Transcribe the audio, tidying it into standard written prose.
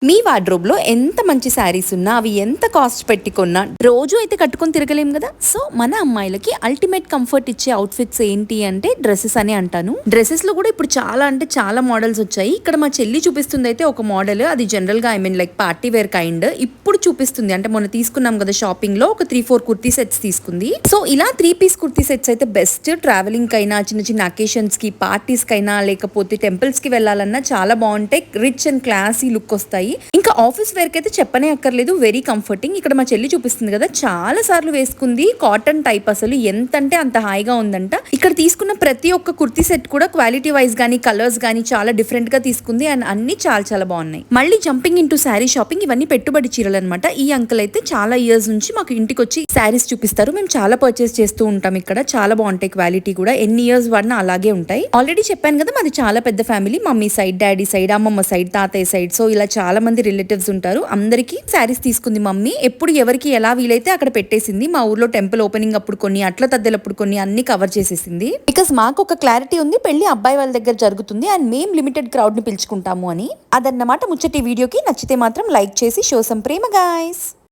మీ wardrobe లో ఎంత మంచి శారీస్ ఉన్నా అవి ఎంత కాస్ట్ పెట్టుకున్నా రోజు అయితే కట్టుకొని తిరగలేం కదా. సో మన అమ్మాయిలకి అల్టిమేట్ కంఫర్ట్ ఇచ్చే అవుట్ఫిట్స్ ఏంటి అంటే డ్రెస్సెస్ అని అంటాను. డ్రెస్సెస్ లో కూడా ఇప్పుడు చాలా అంటే చాలా మోడల్స్ వచ్చాయి. ఇక్కడ మా చెల్లి చూపిస్తుంది అయితే ఒక మోడల్, అది జనరల్ గా లైక్ పార్టీ వేర్ కైండ్ ఇప్పుడు చూపిస్తుంది. అంటే మొన్న తీసుకున్నాం కదా షాపింగ్ లో, ఒక 3-4 కుర్తీ సెట్స్ తీసుకుంది. సో ఇలా 3 పీస్ కుర్తీ సెట్స్ అయితే బెస్ట్. ట్రావెలింగ్ కైనా, చిన్న చిన్న అకేషన్స్ కి, పార్టీస్ కైనా, లేకపోతే టెంపుల్స్ కి వెళ్ళాలన్నా చాలా బాగుంటాయి. రిచ్ అండ్ క్లాసీ లుక్ వస్తాయి. ఇంకా ఆఫీస్ వేర్ అయితే చెప్పనే అక్కర్లేదు, వెరీ కంఫర్టింగ్. ఇక్కడ మా చెల్లి చూపిస్తుంది కదా, చాలా సార్లు వేసుకుంది. కాటన్ టైప్, అసలు ఎంత అంటే అంత హాయిగా ఉందంట. ఇక్కడ తీసుకున్న ప్రతి ఒక్క కుర్తీ సెట్ కూడా క్వాలిటీ వైజ్ గానీ, కలర్స్ గానీ చాలా డిఫరెంట్ గా తీసుకుంది. అండ్ అన్ని చాలా చాలా బాగున్నాయి. మళ్ళీ జంపింగ్ ఇంటూ శారీ షాపింగ్, ఇవన్నీ పెట్టుబడి చీరలు అనమాట. ఈ అంకుల్ అయితే చాలా ఇయర్స్ నుంచి మాకు ఇంటికి వచ్చి శారీస్ చూపిస్తారు. మేము చాలా పర్చేస్ చేస్తూ ఉంటాం. ఇక్కడ చాలా బాగుంటాయి, క్వాలిటీ కూడా ఎన్ని ఇయర్స్ వాడినా అలాగే ఉంటాయి. ఆల్రెడీ చెప్పాను కదా, మాది చాలా పెద్ద family. Mummy side, daddy side, అమ్మమ్మ సైడ్, తాతయ్య సైడ్. సో ఇలా చాలా మంది రిలేటివ్స్ ఉంటారు. అందరికి శారీస్ తీసుకుంది మమ్మీ. ఎప్పుడు ఎవరికి ఎలా వీలైతే అక్కడ పెట్టేసింది. మా ఊర్లో టెంపుల్ ఓపెనింగ్ అప్పుడు కొన్ని, అట్ల తద్దెలప్పుడు కొన్ని, అన్ని కవర్ చేసేసింది. బికాస్ మాకు ఒక క్లారిటీ ఉంది, పెళ్లి అబ్బాయి వాళ్ళ దగ్గర జరుగుతుంది అండ్ మేము లిమిటెడ్ క్రౌడ్ ని పిలుచుకుంటాము అని. అదన్నమాట ముచ్చటి. వీడియోకి నచ్చితే మాత్రం లైక్ చేసి షో సం ప్రేమ గాయ్స్.